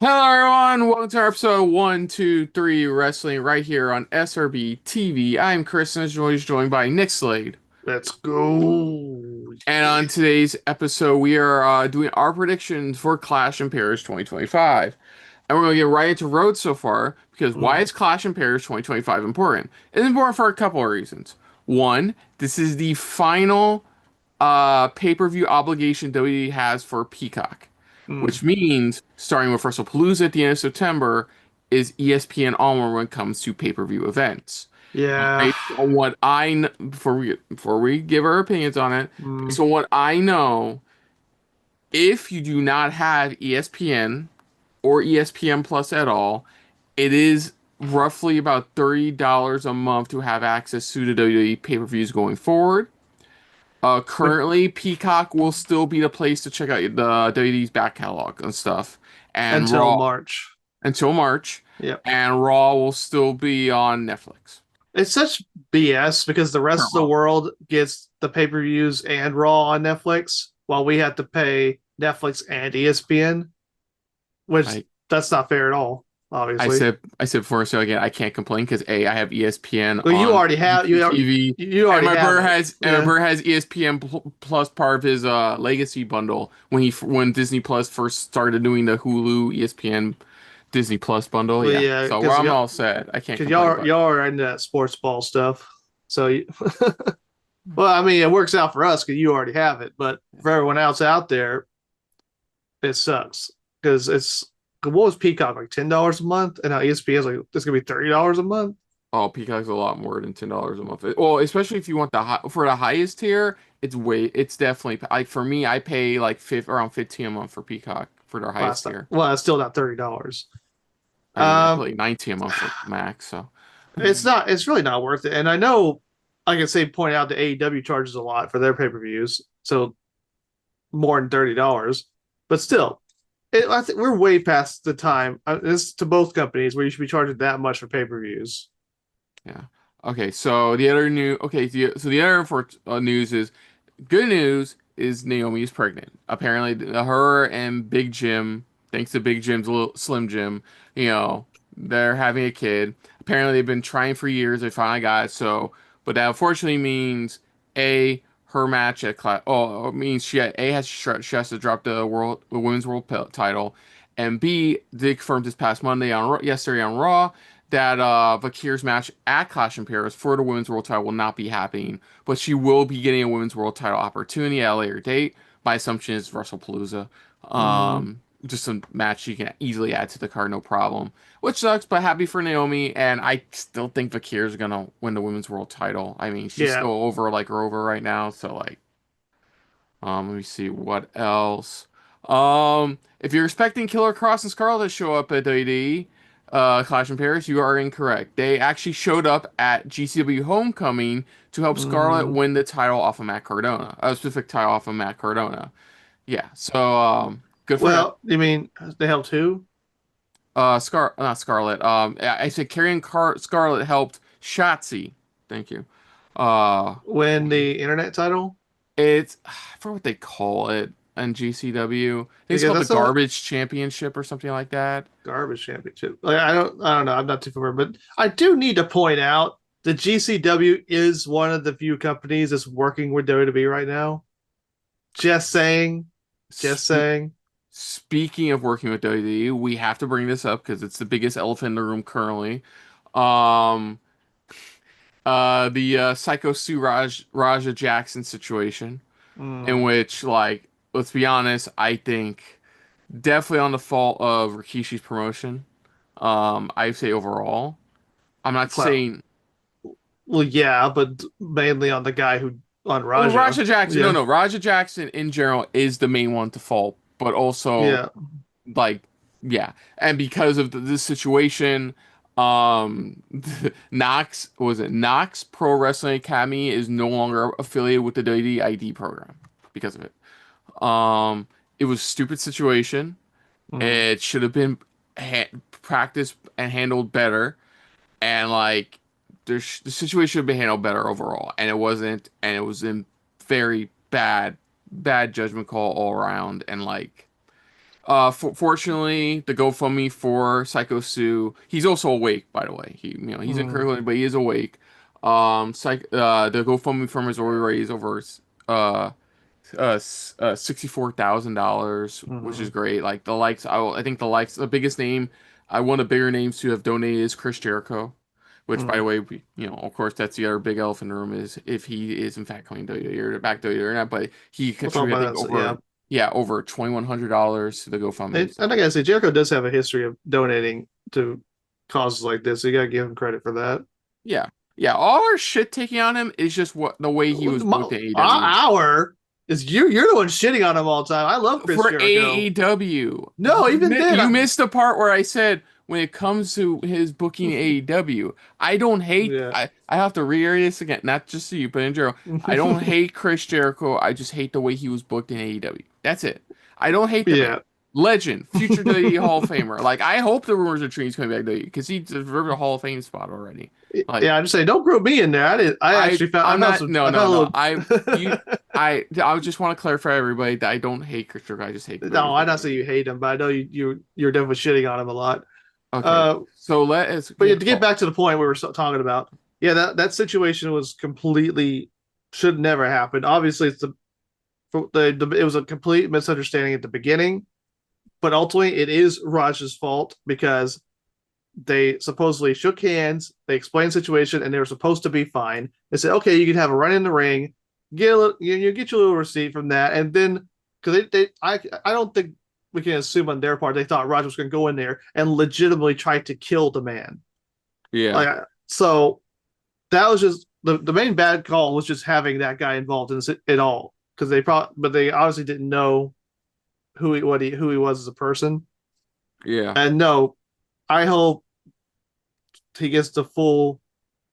Hello everyone, welcome to our episode 123 Wrestling right here on SRB TV. I'm Chris and as always joined by Nick Slade. Let's go. And Yeah. on today's episode, we are doing our predictions for Clash in Paris 2025. And we're going to get right into road so far because why Mm. is Clash in Paris 2025 important? It's important for a couple of reasons. One, this is the final pay-per-view obligation WWE has for Peacock, Mm. which means starting with WrestlePalooza at the end of September is ESPN onward when it comes to pay-per-view events. Yeah. Based on what before we give our opinions on it, Mm. based on what I know, if you do not have ESPN or ESPN Plus at all, it is roughly about $30 a month to have access to the WWE pay-per-views going forward. But Currently, Peacock will still be the place to check out the WWE's back catalog and stuff, and until Raw March. until March, Yep. and Raw will still be on Netflix. It's such BS because the rest Current of the Raw. world gets the pay-per-views and Raw on Netflix while we have to pay Netflix and ESPN, which I that's not fair at all, I obviously. said I said before, so again, I can't complain because A, I have ESPN Well, you on already have YouTube TV, you and already my have brother it. Yeah. has ESPN Plus part of his Legacy bundle when Disney Plus first started doing the Hulu ESPN Disney Plus bundle. Well, Yeah, yeah, so well, because I'm all set. I can't because complain about y'all are into that sports ball stuff. So well, I mean, it works out for us because you already have it, but for everyone else out there, it sucks because it's what was Peacock like $10 a month, and now ESPN is like it's gonna be $30 a month. Oh, Peacock's a lot more than $10 a month. Well, especially if you want for the highest tier, it's definitely like for me, I pay like around 15 a month for Peacock for their Well, highest tier. it's still not $30. I mean, I pay Um, like 19 a month for Max, so it's not. It's really not worth it. And I know I can say point out that AEW charges a lot for their pay per views, so more than $30. But still, I think we're way past the time. This to both companies where you should be charging that much for pay per views. yeah. Okay, so the other new okay, so the other for news is good news is Naomi is pregnant. Apparently, her and Big Jim, thanks to Big Jim's little Slim Jim, they're having a kid. Apparently, they've been trying for years. They finally got it. So, but that unfortunately means her match at class. Oh, it means she has to drop the women's world title, and B, they confirmed this past Monday yesterday on Raw that Vakir's match at Clash in Paris for the women's world title will not be happening, but she will be getting a women's world title opportunity at a later date. My assumption is WrestlePalooza. Mm, Just a match you can easily add to the card, no problem. Which sucks, but happy for Naomi, and I still think Vakir's gonna win the women's world title. I mean, she's yeah. still over right now, so like, let me see what else. If you're expecting Killer Cross and Scarlet to show up at WWE Clash in Paris, you are incorrect. They actually showed up at GCW Homecoming to help Scarlet Mm, win the title off of Matt Cardona, a specific title off of Matt Cardona. Yeah, so good for them. well, you mean they helped who Not Scarlet. I said Scarlet helped Shotzi. Thank you. Uh, win the internet title? It's I forget what they call it in GCW. I think it's Because called the that's a Garbage Championship or something like that. garbage championship. Like I don't know. I'm not too familiar, but I do need to point out that GCW is one of the few companies that's working with WWE right now. Just saying, just Spe saying. Speaking of working with WWE, we have to bring this up because it's the biggest elephant in the room currently. Um, the Psycho Raja Jackson situation, in Mm, which, like, let's be honest, I think definitely on the fault of Rikishi's promotion. I say overall. I'm not well, saying well, yeah, but mainly on the guy who on well, Raja. Raja Jackson. No, Yeah, no, Raja Jackson in general is the main one to fault, but also yeah. like yeah, and because of this situation, um, Knox Pro Wrestling Academy is no longer affiliated with the WDID program because of it. Um, it was a stupid situation. Mm, It should have been practiced and handled better. And like the situation should have been handled better overall, and it wasn't, and it was in very bad judgment call all around, and like Fortunately, the GoFundMe for Psycho Sue, he's also awake, by the way. He's in Mm, Kirkland, but he is awake. The GoFundMe from his already raised over uh $64,000, which is mm, great. Like the likes, I think the biggest name, one of the bigger names to have donated is Chris Jericho, which by the mm. way, of course, that's the other big elephant in the room is if he is in fact coming to WWE or back to WWE or not. But he We'll talk contributed, I about think, that. So, yeah. over $2,100 to the GoFundMe. And I gotta say, Jericho does have a history of donating to causes like this. So you gotta give him credit for that. Yeah. Yeah. All our shit taking on him is just what the way he was booked in AEW. Our is you're the one shitting on him all the time. I love Chris For Jericho. AEW. No, even then, You missed the part where I said when it comes to his booking AEW, I don't hate yeah, I have to reiterate this again, not just to you, but in general. I don't hate Chris Jericho. I just hate the way he was booked in AEW. That's it. I don't hate the man. yeah. Legend, future WWE Hall of Famer. Like I hope the rumors are true he's coming back to WWE because he deserved a Hall of Fame spot already. Like Yeah, I just say don't group me in there. I did. I actually found. I I'm found not. some. No, I no, found no. a little. I just want to clarify everybody that I don't hate Chris Jericho. I just hate the way he No, was I booked not in say you AEW. hate him, but I know you're definitely shitting on him a lot. Okay, Uh, so let us but yeah, get to get back to the point we were talking about, yeah, that situation was completely should never happen. Obviously, it's it was a complete misunderstanding at the beginning, but ultimately it is Raj's fault because they supposedly shook hands, they explained the situation, and they were supposed to be fine. They said, okay, you can have a run in the ring, get a little, you get your little receipt from that, and then because I don't think we can assume on their part they thought Roger was going to go in there and legitimately try to kill the man. yeah, Like so, that was just the main bad call was just having that guy involved in this at all because but they obviously didn't know who he was as a person. yeah, And no, I hope he gets the full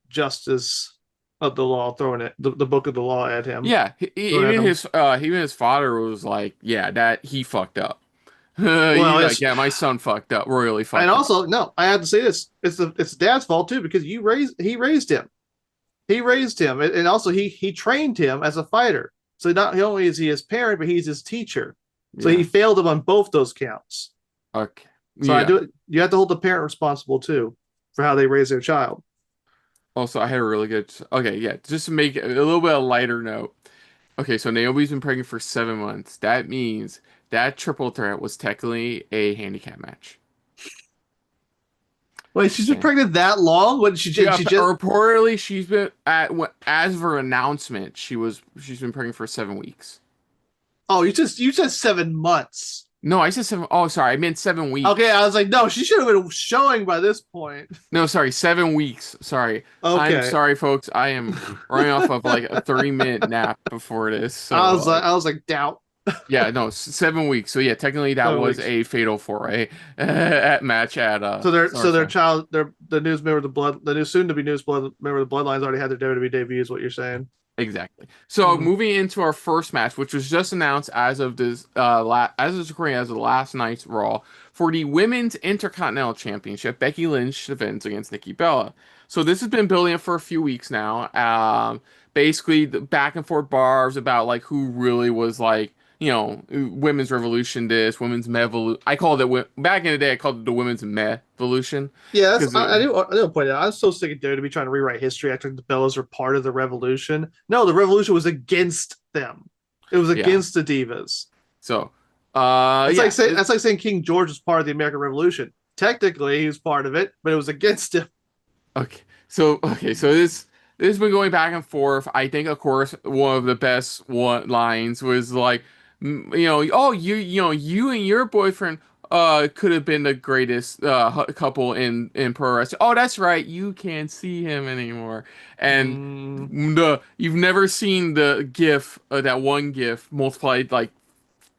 justice of the law throwing it the book of the law at him yeah. thrown at him. Even his father was like, yeah, that he fucked up. Well, He's like, it's yeah, my son fucked up, royally and fucked up. also no, I have to say this: it's dad's fault too because he raised him, and also he trained him as a fighter. So not only is he his parent, but he's his teacher. So he Yeah. failed him on both those counts. Okay. So I Yeah. do. You have to hold the parent responsible too for how they raise their child. Also, I had a really good. Okay, yeah. Just to make it a little bit of lighter note. Okay, so Naomi's been pregnant for 7 months. That means that triple threat was technically a handicap match. Wait, she's Just been saying. pregnant that long? When Yeah, she just reportedly she's been as of her announcement, she's been pregnant for 7 weeks. oh you said 7 months. No, I said seven. Oh, sorry, I meant seven Okay, I weeks. was like, no, she should have been showing by this point. No, sorry, 7 weeks. Sorry, I'm Okay. sorry, folks. I am running off of like a 30-minute nap before this. So I was like, doubt. yeah, no, 7 weeks. So yeah, technically that 7 was weeks. a fatal four-way at match at So their SummerSlam. child, the news member of the blood, the new soon to be news blood member of the Bloodlines already had their WWE debut. Is what you're saying? Exactly. So Mm. moving into our first match, which was just announced as of this as of recording as of last night's Raw for the Women's Intercontinental Championship, Becky Lynch defends against Nikki Bella. So this has been building up for a few weeks now. Basically the back and forth barbs about like who really was like women's revolution this women's mevolution. I called it back in the day. I called it the women's mevolution Yeah, because I do point out. I'm so sick of WWE trying to rewrite history acting the Bellas are part of the revolution. No, the revolution was against them. It was yeah. against the divas. So That's yeah. like saying King George was part of the American Revolution. Technically, he was part of it, but it was against him. Okay. So this has been going back and forth. I think, of course, one of the best lines was like, oh, you and your boyfriend could have been the greatest couple in pro wrestling. Oh, that's right. You can't see him anymore. And Mm, you've never seen the GIF, that one GIF multiplied like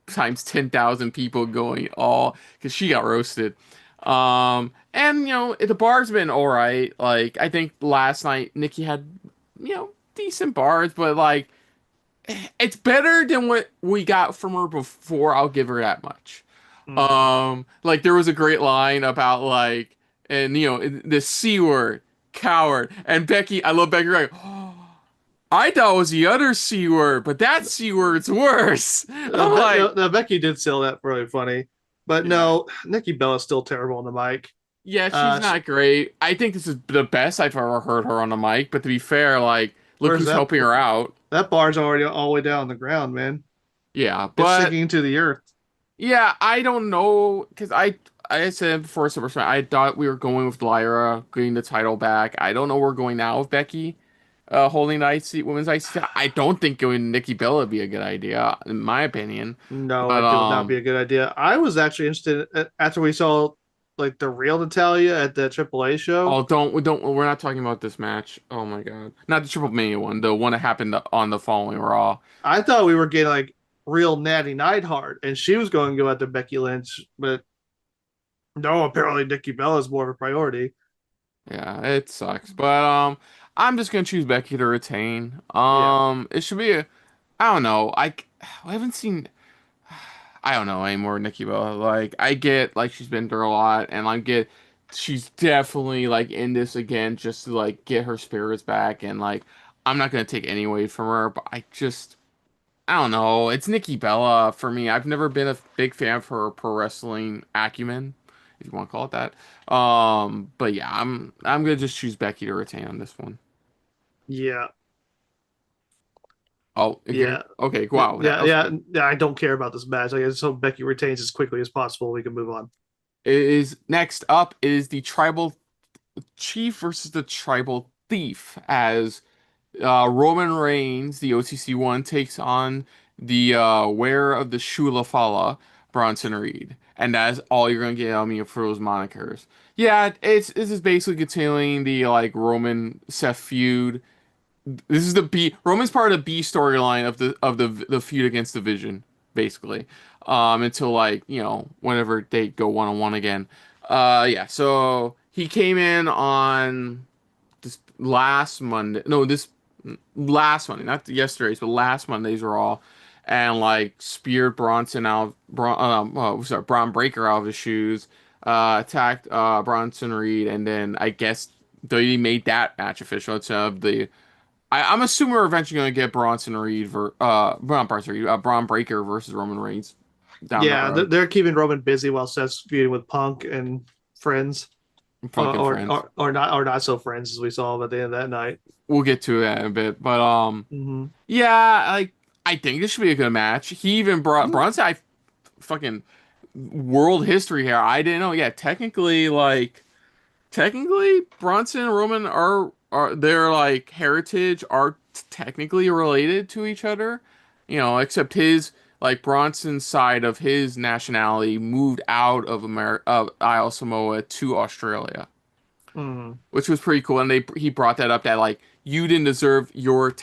times 10,000 people going all because she got roasted. And the bar's been all right. Like I think last night Nikki had decent bars, but like it's better than what we got from her before. I'll give her that much. mm. Like there was a great line about like and the C word, coward, and Becky. I love Becky. Like, I thought it was the other C word, but that C word's worse. I'm like, Becky did sell that really funny. But Yeah. no, Nikki Bella's still terrible on the mic. Yeah, she's Uh, not great. I think this is the best I've ever heard her on the mic, but to be fair, like, look where's who's helping her out. that bar's already all the way down on the ground, man. Yeah, It's but sinking into the earth. yeah, I don't know because I said before SummerSlam I thought we were going with Lyra getting the title back. I don't know where we're going now with Becky holding the IC women's IC. I don't think going Nikki Bella would be a good idea in my opinion. No, But it would not be a good idea. I was actually interested after we saw like the real Natalia at the AAA show. oh don't we're not talking about this match. Oh my God, not the Triple Mania one, the one that happened on the following Raw. I thought we were getting like real Natty Neidhart, and she was going to go after Becky Lynch, but no, apparently Nikki Bella is more of a priority. Yeah, it sucks, but I'm just gonna choose Becky to retain. Yeah, It should be a I don't know. I haven't seen. I don't know anymore, Nikki Bella. Like, I get like she's been through a lot, and I get she's definitely like in this again just to like get her spirits back, and like I'm not gonna take any away from her, but I don't know. It's Nikki Bella for me. I've never been a big fan of her pro wrestling acumen, if you want to call it that. But yeah, I'm gonna just choose Becky to retain on this one. yeah, Oh, okay, yeah, okay, wow, that was quick. yeah. I don't care about this match. I just hope Becky retains as quickly as possible. We can move on. It is next up is the tribal chief versus the tribal thief as Roman Reigns, the OTC one, takes on the wearer of the Shula Fala, Bronson Reed. And that's all you're gonna get on me for those monikers. Yeah, this is basically continuing the like Roman Seth feud. This is the B Roman's part of the B storyline of the feud against the Vision, basically. Until like, whenever they go one on one again. Yeah, so he came in on this last Monday. No, this last Monday, not yesterday's, but last Monday's Raw, and like speared Bronson out, Braun Breaker out of his shoes, attacked Bronson Reed, and then I guess they made that match official instead of the. I'm assuming we're eventually going to get Bronson Reed not Bronson Reed, Braun Breaker versus Roman Reigns down the Yeah, road. they're keeping Roman busy while Seth's feuding with Punk and friends, Fucking friends. or not so friends as we saw at the end of that night. We'll get to that in a bit, but Mm-hmm. yeah, like I think this should be a good match. He even brought Bronson. I fucking world history here. I didn't know. Yeah, technically, Bronson and Roman are their like heritage are technically related to each other. Except his like Bronson's side of his nationality moved out of America, of Isle Samoa to Australia, Mm-hmm. which was pretty cool. And he brought that up that like you didn't deserve your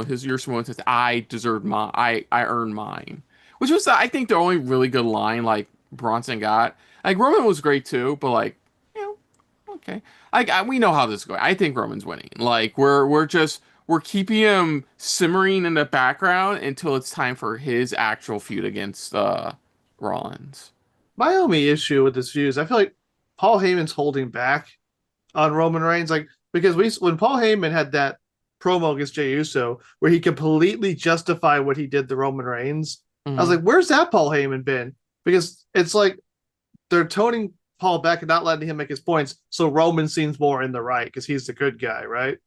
his your Samoan tax. I deserved mine. I earned mine, which was I think the only really good line like Bronson got. Like Roman was great too, but like you know okay, like we know how this is going. I think Roman's winning. Like we're keeping him simmering in the background until it's time for his actual feud against Rollins. My only issue with this feud is I feel like Paul Heyman's holding back on Roman Reigns, like because when Paul Heyman had that promo against Jey Uso where he completely justified what he did to Roman Reigns, I was Hmm. like, where's that Paul Heyman been? Because it's like they're toning Paul back and not letting him make his points, so Roman seems more in the right because he's the good guy, right?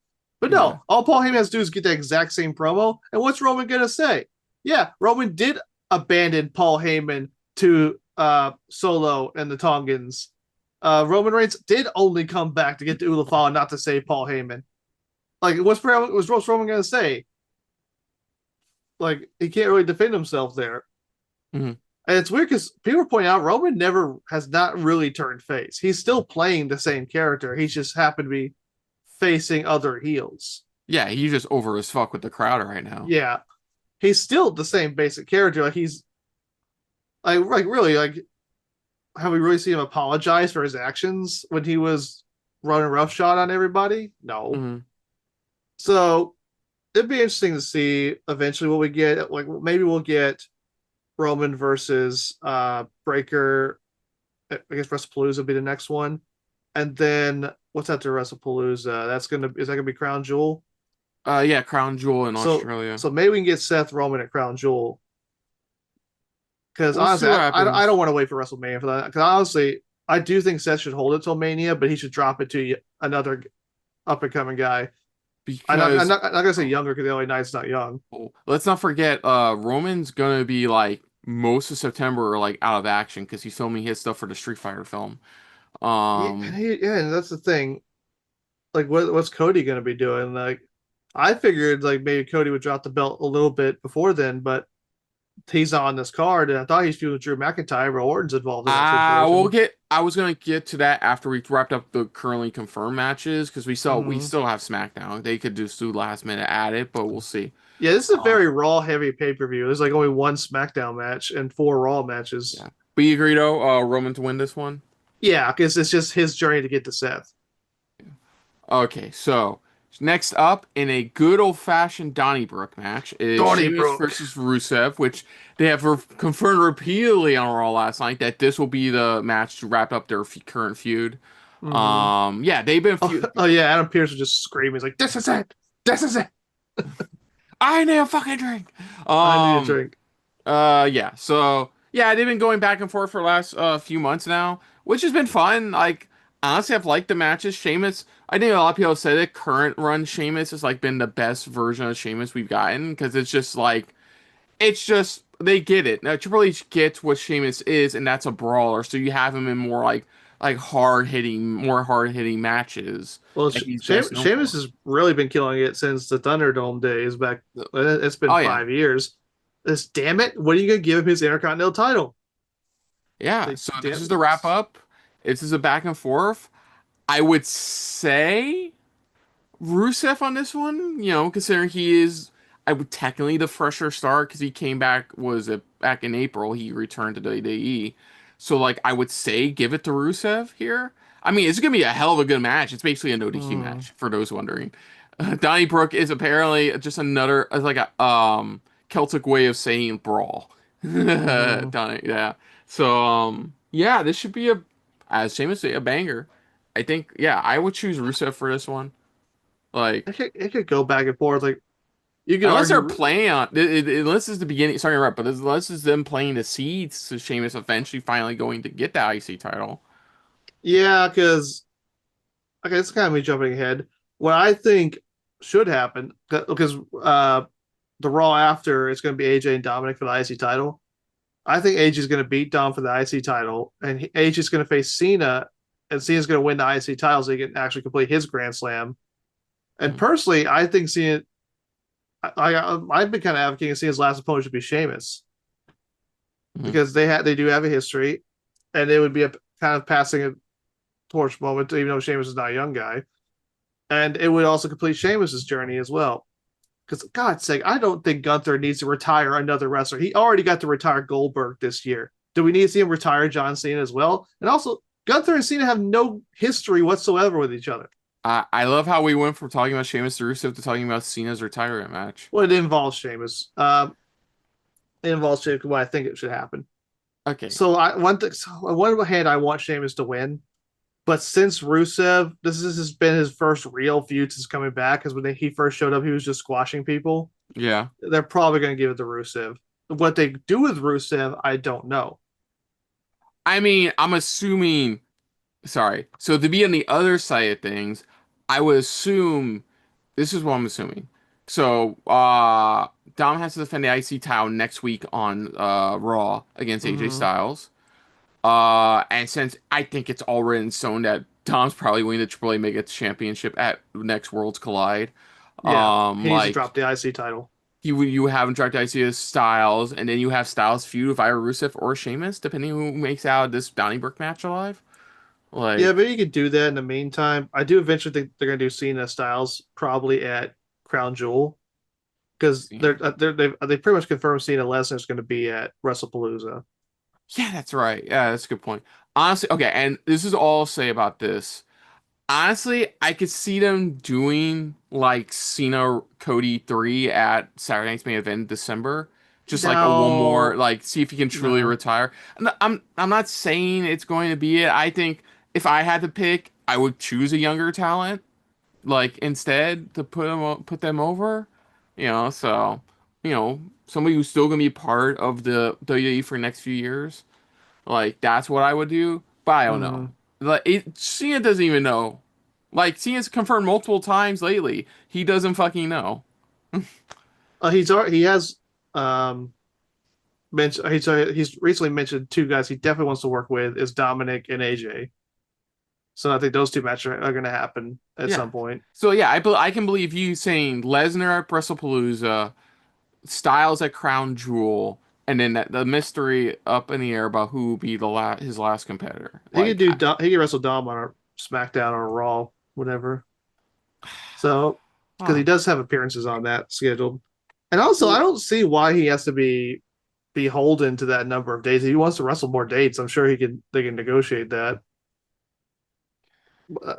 But Yeah. no, all Paul Heyman has to do is get the exact same promo, and what's Roman gonna say? Yeah, Roman did abandon Paul Heyman to Solo and the Tongans. Roman Reigns did only come back to get to Ulafal and not to save Paul Heyman. Like, what's Roman gonna say? Like, he can't really defend himself there. Hmm. And it's weird because people are pointing out Roman never has not really turned face. He's still playing the same character. He's just happened to be facing other heels. Yeah, he's just over as fuck with the crowd right now. Yeah, he's still the same basic character. Like he's like really like have we really seen him apologize for his actions when he was running roughshod on everybody? No. Hmm. So it'd be interesting to see eventually what we get. Like maybe we'll get Roman versus Breaker. I guess WrestlePalooza will be the next one, and then what's after WrestlePalooza? Is that gonna be Crown Jewel? Yeah, Crown Jewel in So Australia. so maybe we can get Seth Roman at Crown Jewel. Because We'll see honestly, what I don't happens. want to wait for WrestleMania for that. Because honestly, I do think Seth should hold it till Mania, but he should drop it to another up and coming guy. Because I'm not gonna say younger because the LA Knight's not young. oh, let's not forget, Roman's gonna be like most of September like out of action because he's filming his stuff for the Street Fighter film. Yeah, Um, and that's the thing. Like, what's Cody gonna be doing? Like, I figured like maybe Cody would drop the belt a little bit before then, but he's not on this card, and I thought he's feuding with Drew McIntyre, but Orton's involved in that situation. I was gonna get to that after we wrapped up the currently confirmed matches because we Hmm. still have SmackDown. They could just do last minute at it, but we'll see. Yeah, this is a Uh, very Raw heavy pay per view. There's like only one SmackDown match and four Raw matches. yeah. But you agree though, Roman to win this one? Yeah, because it's just his journey to get to Seth. Okay, so next up in a good old-fashioned Donnybrook match is Sheamus Donnybrook. versus Rusev, which they have confirmed repeatedly on Raw last night that this will be the match to wrap up their current feud. Hmm. Yeah, they've been Oh, feud. oh yeah, Adam Pearce was just screaming. He's like, "This is it. This is it. I need a fucking drink. I need a Um, drink." yeah, so yeah, they've been going back and forth for the last few months now, which has been fun. Like honestly, I've liked the matches. Sheamus, I think a lot of people have said it. Current run Sheamus has like been the best version of Sheamus we've gotten because it's just they get it. Now Triple H gets what Sheamus is, and that's a brawler. So you have him in more like hard hitting matches Well, that he's best known Sheamus for. has really been killing it since the Thunderdome days back. It's been Oh yeah, 5 years. This damn it! What are you gonna give him his Intercontinental title? yeah. Like, So this damn is it! the wrap up. This is a back and forth. I would say Rusev on this one, considering he is, I would technically the fresher start because he came back, was it back in April? He returned to WWE. So, like, I would say give it to Rusev here. I mean, it's going to be a hell of a good match. It's basically a no DQ Hmm. match, for those wondering. Donnybrook is apparently just another, like a Celtic way of saying brawl. Hmm. Yeah. So, yeah, this should be as Sheamus say, a banger. I think, yeah, I would choose Rusev for this one. Like, It could go back and forth. Like you could unless they're argue, playing on, unless it's the beginning, sorry, right, but unless it's them playing the seeds to Sheamus eventually finally going to get the IC title. yeah, because okay, it's kind of me jumping ahead. What I think should happen because the Raw after it's going to be AJ and Dominic for the IC title. I think AJ is going to beat Dom for the IC title, and AJ is going to face Cena, and Cena's going to win the IC title so he can actually complete his Grand Slam. And Mhm. personally, I think Cena. I've been kind of advocating Cena's last opponent should be Sheamus Mhm. because they do have a history, and it would be a kind of passing a torch moment, even though Sheamus is not a young guy, and it would also complete Sheamus's journey as well. Because God's sake, I don't think Gunther needs to retire another wrestler. He already got to retire Goldberg this year. Do we need to see him retire John Cena as well? And also, Gunther and Cena have no history whatsoever with each other. I love how we went from talking about Sheamus to Rusev to talking about Cena's retirement match. Well, it involves Sheamus. It involves Sheamus what I think it should happen. Okay. So on one hand, I want Sheamus to win, but since Rusev, has been his first real feud since coming back. Because when he first showed up, he was just squashing people. Yeah. They're probably going to give it to Rusev. What they do with Rusev, I don't know. I mean, I'm assuming, sorry. So to be on the other side of things, I would assume this is what I'm assuming. So, Dom has to defend the IC title next week on Raw against AJ Mm-hmm. Styles. And since I think it's all written in stone that Dom's probably winning the AAA Mega Championship at next Worlds Collide, Yeah, he needs to like drop the IC title. you have him direct IC as Styles, and then you have Styles feud with either Rusev or Sheamus, depending who makes out this Donnybrook match alive. Yeah, Like, but you could do that in the meantime. I do eventually think they're going to do Cena Styles probably at Crown Jewel because yeah, they pretty much confirmed Cena Lesnar's going to be at WrestlePalooza. that's right. Yeah, that's a good point. Honestly, okay, and this is all I'll say about this. Honestly, I could see them doing like Cena Cody 3 at Saturday Night's Main Event in December. Just like a one more, No, like see if he can truly no. retire. I'm not saying it's going to be it. I think if I had to pick, I would choose a younger talent, like instead to put them over. So somebody who's still gonna be part of the WWE for the next few years. Like that's what I would do, but I don't know. Mm. Like Cena doesn't even know. Like Cena's confirmed multiple times lately. He doesn't fucking know. He has um mentioned he's recently mentioned two guys he definitely wants to work with is Dominic and AJ. So I think those two matches are going to happen at Yeah. some point. So yeah, I can believe you saying Lesnar at WrestlePalooza, Styles at Crown Jewel, and then the mystery up in the air about who will be his last competitor. Like, He could wrestle Dom on a SmackDown or a Raw, whatever. So because he huh. does have appearances on that scheduled, and also I don't see why he has to be beholden to that number of days. If he wants to wrestle more dates, I'm sure he can. They can negotiate that.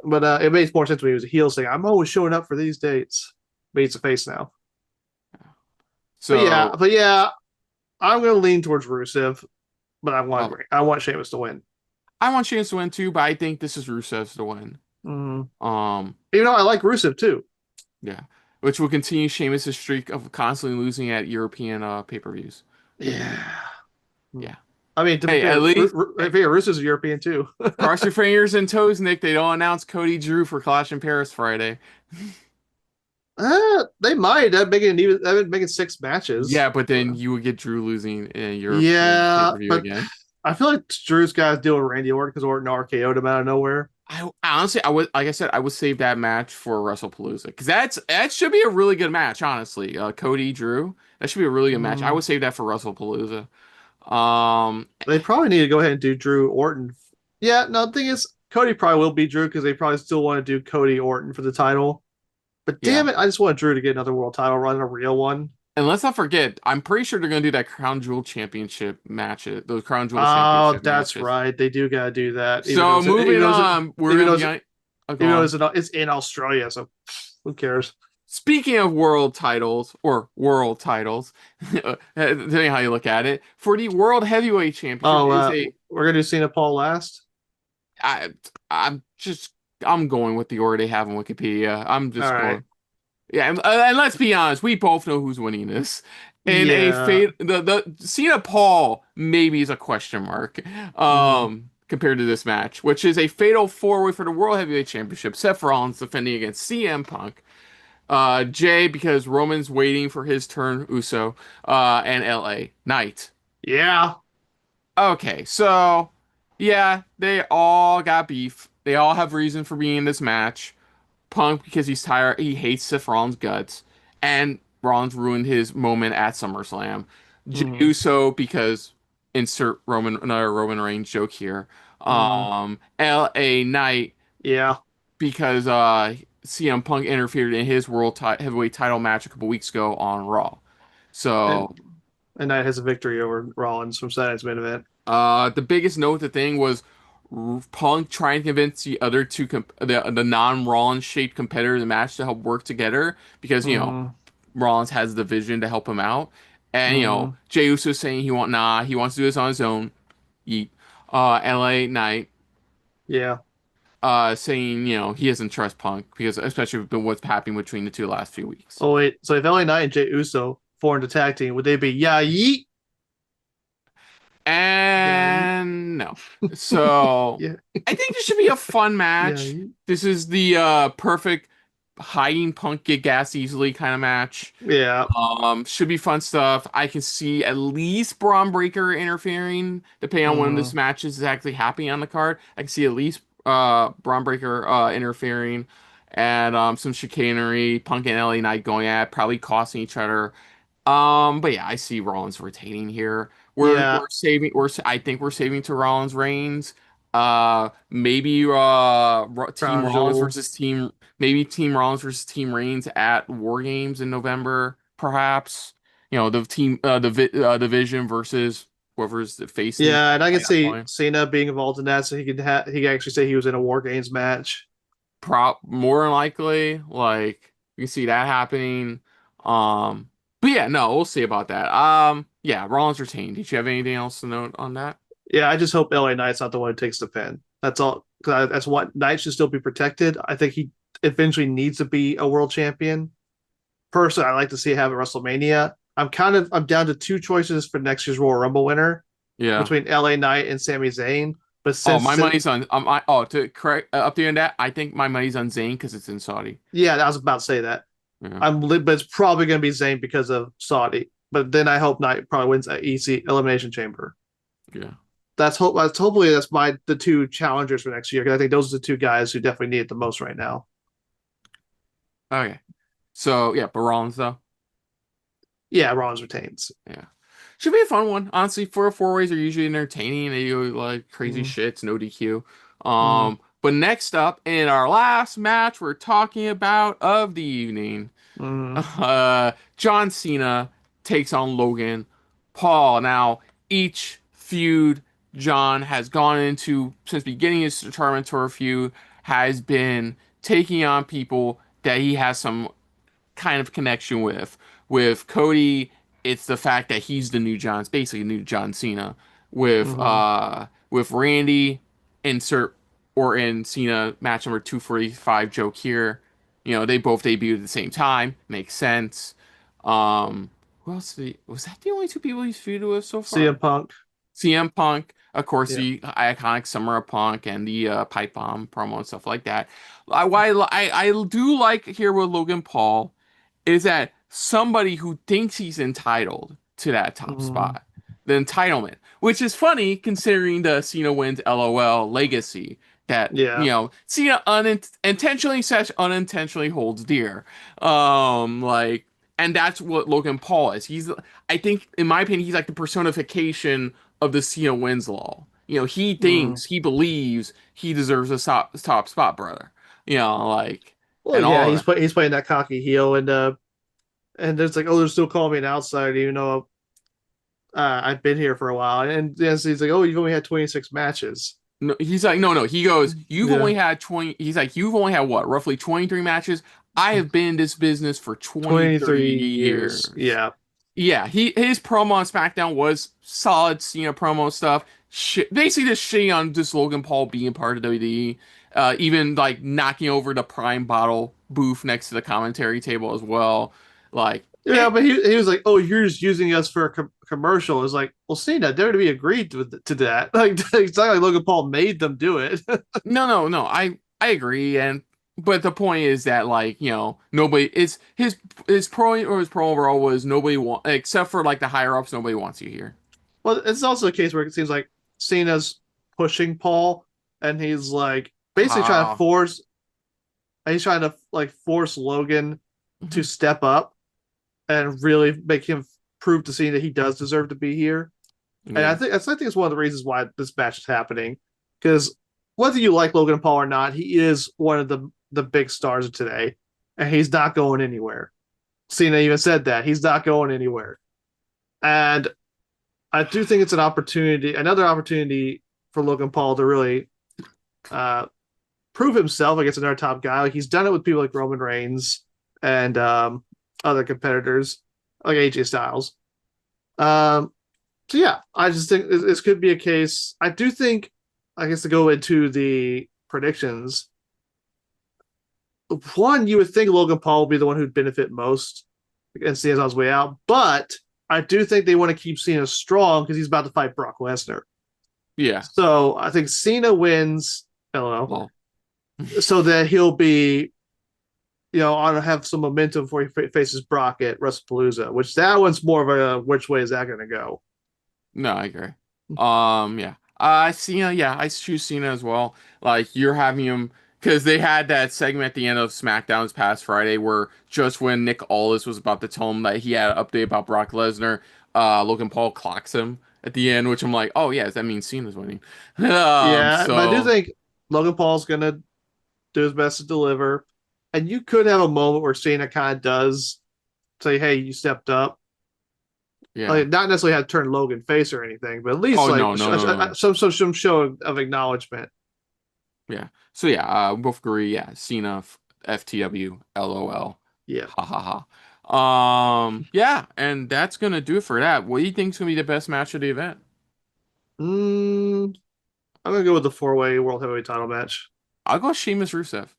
But it makes more sense when he was a heel saying, "I'm always showing up for these dates." But he's a face now. So, But yeah, I'm going to lean towards Rusev, but well, I want Sheamus to win. I want Sheamus to win too, but I think this is Rusev's to win. Mm. Um, Even though I like Rusev too. yeah, which will continue Sheamus' streak of constantly losing at European pay-per-views. Yeah. Yeah. I mean, to be Hey, at fair, least Rusev's a European too. cross your fingers and toes, Nick. They don't announce Cody Drew for Clash in Paris Friday. They might. That'd make it six matches. Yeah, but then you would get Drew losing in a European Yeah, pay-per-view but again. I feel like Drew's got to deal with Randy Orton because Orton RKO'd him out of nowhere. I honestly, I would, like I said, I would save that match for WrestlePalooza because that should be a really good match. Honestly, Cody Drew, that should be a really good match. I Mm, would save that for WrestlePalooza. Um, they probably need to go ahead and do Drew Orton. Yeah, no, the thing is, Cody probably will be Drew because they probably still want to do Cody Orton for the title. But yeah, damn it, I just want Drew to get another world title run, a real one. and let's not forget, I'm pretty sure they're gonna do that Crown Jewel Championship matches, those Crown Jewel Oh, Championship that's matches. right. They do gotta do that, So moving on, we're even gonna though be it's, on. Oh, go even though on. it's in Australia, so who cares? Speaking of world titles or world titles, depending on how you look at it, for the World Heavyweight Championship Oh, is a we're gonna do Cena Paul last. I I'm just I'm going with the order they have on Wikipedia. I'm All just right. going. Yeah, and let's be honest, we both know who's winning this. And a Yeah. fate the Cena Paul maybe is a question mark Mm-hmm. compared to this match, which is a fatal four-way for the World Heavyweight Championship. Seth Rollins defending against CM Punk. Jay because Roman's waiting for his turn, Uso, and LA Knight. Yeah. Okay, so yeah, they all got beef. They all have reason for being in this match. Punk because he's tired, he hates Seth Rollins' guts, and Rollins ruined his moment at SummerSlam. Jey Mm-hmm. Uso because insert another Roman Reigns joke here. Mm-hmm. LA Knight Yeah. because CM Punk interfered in his heavyweight title match a couple weeks ago on Raw. And So Knight has a victory over Rollins from Saturday's main event. the biggest note the thing was Punk trying to convince the other two the non-Rollins shaped competitor in the match to help work together because Mm-hmm. Rollins has the vision to help him out, and Mm-hmm. Jey Uso saying he wants to do this on his own. Yeet. LA Knight Yeah. saying he doesn't trust Punk because especially with what's happening between the two last few weeks. Oh wait. So if LA Knight and Jey Uso formed a tag team, would they be yeah yeet? Yeah yeet. And no. So Yeah. I think this should be a fun Yeah match. yeet. This is the perfect hiding Punk get gas easily kind of match. Yeah. Should be fun stuff. I can see at least Braun Breaker interfering, depending on when this Mm-hmm. match is actually happening on the card. I can see at least Braun Breaker interfering and some chicanery, Punk and LA Knight going at, probably costing each other. But yeah, I see Rollins retaining here. Yeah. We're saving I think we're saving to Rollins Reigns. Maybe Team Crown Rollins Jewel. versus Team Rollins versus Team Reigns at War Games in November, perhaps. The team division versus whoever's facing Yeah, and I could at that see point. Cena being involved in that, so he could actually say he was in a War Games match. Prop more than likely, like you can see that happening. Um, but yeah, no, we'll see about that. Yeah, Rollins retained. Did you have anything else to note on that? Yeah, I just hope LA Knight's not the one who takes the pin. That's all. That's what Knight should still be protected. I think he eventually needs to be a world champion. Personally, I like to see him have at WrestleMania. I'm down to two choices for next year's Royal Rumble winner Yeah. between LA Knight and Sami Zayn. But Oh, since my money's on to correct updating that, I think my money's on Zayn because it's in Saudi. yeah, I was about to say that. Yeah. But it's probably going to be Zayn because of Saudi. But then I hope Knight probably wins that EC Elimination Chamber. Yeah. Hopefully that's the two challengers for next year because I think those are the two guys who definitely need it the most right now. Okay. So yeah, but Rollins though. Yeah, Rollins retains. Yeah. Should be a fun one. Honestly, four ways are usually entertaining. They do like crazy Mm, shits, no DQ. mm, But next up in our last match we're talking about of the evening, mm, John Cena takes on Logan Paul. Now, each feud John has gone into since beginning his tournament tour feud has been taking on people that he has some kind of connection with. With Cody, it's the fact that he's the new John, it's basically new John Cena. mm. With Randy, insert or in Cena match number 245 joke here. You know, they both debuted at the same time. Makes sense. Who else was that the only two people he's feuded with so far? CM Punk. CM Punk, of course, Yeah. the iconic Summer of Punk and the pipe bomb promo and stuff like that. I do like here with Logan Paul is that somebody who thinks he's entitled to that top Mm, spot, the entitlement, which is funny considering the Cena wins LOL legacy that, yeah. Cena intentionally slash unintentionally holds dear. Like, and that's what Logan Paul is. I think, in my opinion, he's like the personification of the Cena wins law. Mm. He believes he deserves a top spot, brother. Like, Well, and yeah, all of that. he's playing that cocky heel, and there's like, oh, they're still calling me an outsider, even though I've been here for a while. And yes, he's like, oh, you've only had 26 matches. No, he's like, no, no. He goes, you've Yeah, only had 20. He's like, you've only had what, roughly 23 matches? I have been in this business for 23 23 years. years. Yeah, Yeah, his promo on SmackDown was solid Cena promo stuff. Basically, just shitting on just Logan Paul being part of WWE. Even like knocking over the Prime bottle booth next to the commentary table as well. Like, yeah, but he was like, oh, you're just using us for a commercial. It's like, well, Cena, WWE agreed to that. Like, it's not like Logan Paul made them do it. no. I agree, and but the point is that like nobody it's his pro or his pro overall was nobody want except for like the higher ups. Nobody wants you here. Well, it's also a case where it seems like Cena's pushing Paul, and he's like basically Ah, he's trying to like force Logan to mhm. step up and really make him prove to Cena that he does deserve to be here. And Yeah, I think it's one of the reasons why this match is happening. Because whether you like Logan Paul or not, he is one of the big stars of today, and he's not going anywhere. Cena even said that he's not going anywhere. And I do think it's another opportunity for Logan Paul to really uh, prove himself against another top guy. Like he's done it with people like Roman Reigns and other competitors like AJ Styles. Um, so yeah, I just think this could be a case. I do think, I guess, to go into the predictions, one, you would think Logan Paul would be the one who'd benefit most and Cena's on his way out, but I do think they want to keep Cena strong because he's about to fight Brock Lesnar. yeah. So I think Cena wins. LOL. Well, So that he'll be, on to have some momentum before he faces Brock at WrestlePalooza, which that one's more of a which way is that going to go? no, I agree. Yeah. Cena, yeah, I choose Cena as well. Like you're having him because they had that segment at the end of SmackDown this past Friday where just when Nick Aldis was about to tell him that he had an update about Brock Lesnar, Logan Paul clocks him at the end, which I'm like, oh yes, that means Cena's winning. Yeah, but I do So think Logan Paul's going to do his best to deliver. And you could have a moment where Cena kind of does say, hey, you stepped up. yeah. Like, not necessarily have to turn Logan face or anything, but at least Oh like no. some show of acknowledgement. Yeah. So yeah, we both agree. Yeah, Cena, FTW, LOL, Yeah. ha ha ha. Yeah, and that's gonna do it for that. What do you think's gonna be the best match of the event? Mm, I'm going to go with the four-way World Heavyweight title match. I'll go Sheamus Rusev.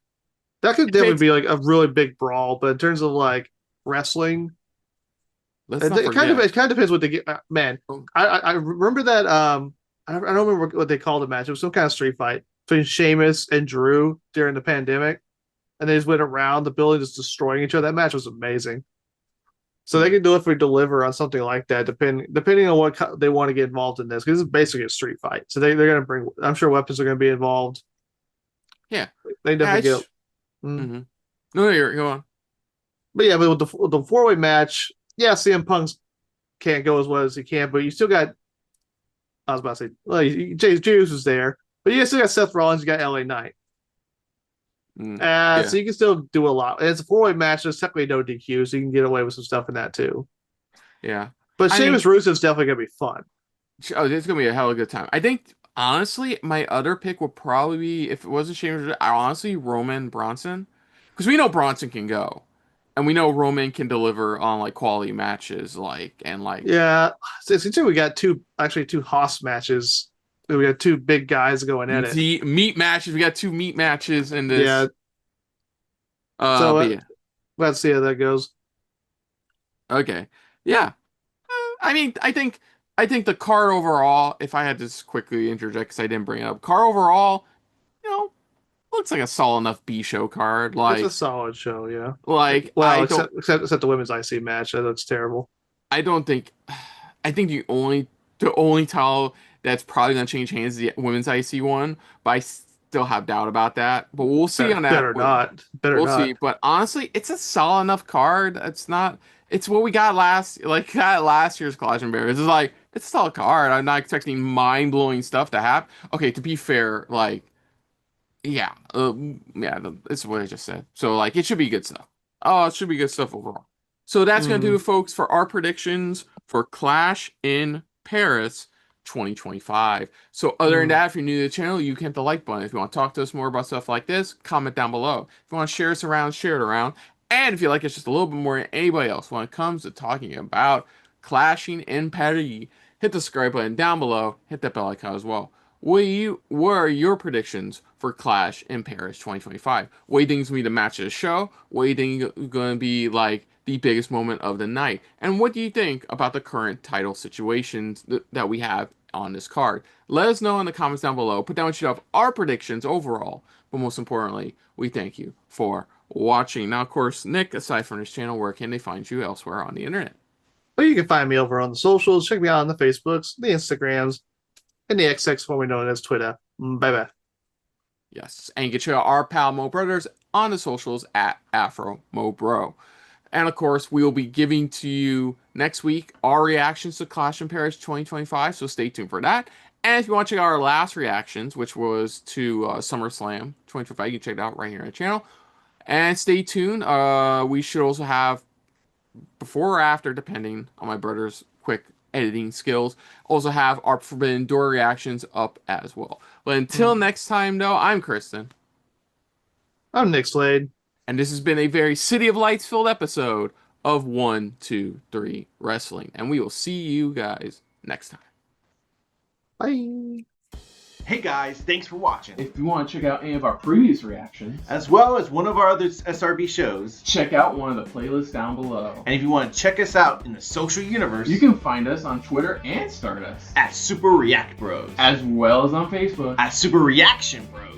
That could If definitely it's be like a really big brawl, but in terms of like wrestling, Let's not forget. It kind of depends what they get. Man, Oh, I remember that. I don't remember what they called the match. It was some kind of street fight between Sheamus and Drew during the pandemic, and they just went around the building just destroying each other. That match was amazing. So they can do if we deliver on something like that, depending on what they want to get involved in this, because it's basically a street fight. So they're going to bring. I'm sure weapons are going to be involved. yeah. They Yeah, definitely get. mm-hmm. No, you're go on. But yeah, but with the 4-way match, yeah, CM Punk's can't go as well as he can, but you still got. I was about to say, well, Jay Juice was there, but you still got Seth Rollins, you got LA Knight. Yeah. So you can still do a lot. And it's a 4-way match. There's technically no DQ, so you can get away with some stuff in that too. Yeah. But I mean, Sheamus Rusev's definitely gonna be fun. oh, it's gonna be a hell of a good time. I think honestly, my other pick would probably be if it wasn't Sheamus, honestly Roman Bronson, because we know Bronson can go, and we know Roman can deliver on like quality matches, Yeah, so we got two Haas matches. We got two big guys going at it. meat matches. We got 2 meat matches in Yeah. this. So But yeah, let's see how that goes. okay, yeah. I mean, I think the card overall, if I had to just quickly interject because I didn't bring it up, card overall, you know, looks like a solid enough B show card. It's a solid show, yeah. Like Well, except the women's IC match, that looks terrible. I don't think, I think the only title that's probably gonna change hands is the women's IC one, but I still have doubt about that. But we'll see on that. Better We'll not. see. But honestly, it's a solid enough card. It's not. It's what we got last year's Clash and Bears. It's like it's still a card. I'm not expecting mind blowing stuff to happen. Okay, to be fair, like yeah, it's what I just said. So like it should be good stuff. Oh, it should be good stuff overall. So that's gonna do it, folks, for our predictions for Clash in Paris 2025. So other than that, if you're new to the channel, you can hit the like button. If you want to talk to us more about stuff like this, comment down below. If you want to share us around, share it around. And if you like us just a little bit more than anybody else when it comes to talking about clashing in Paris, hit the subscribe button down below. Hit that bell icon as well. What are your predictions for Clash in Paris 2025? What do you think is going to be the match of the show? What do you think is going to be like the biggest moment of the night? And what do you think about the current title situations that we have on this card? Let us know in the comments down below. Put down what you have our predictions overall. But most importantly, we thank you for watching. Now, of course, Nick, aside from this channel, where can they find you elsewhere on the internet? Well, you can find me over on the socials. Check me out on the Facebooks, the Instagrams, and the XX, formerly known as Twitter. Bye-bye. Yes, and you can check out our pal Mo Brothers on the socials at AfroMoBro. And of course, we will be giving to you next week our reactions to Clash in Paris 2025, so stay tuned for that. And if you want to check out our last reactions, which was to SummerSlam 2025, you can check it out right here on the channel. And stay tuned. We should also have, before or after, depending on my brother's quick editing skills, also have our Forbidden Door reactions up as well. But until next time, though, I'm Kristen. I'm Nick Slade. And this has been a very City of Lights filled episode of 1, 2, 3 Wrestling. And we will see you guys next time. Bye. Hey guys, thanks for watching. If you want to check out any of our previous reactions, as well as one of our other SRB shows, check out one of the playlists down below. And if you want to check us out in the social universe, you can find us on Twitter and Stardust at Super React Bros, as well as on Facebook at Super Reaction Bros.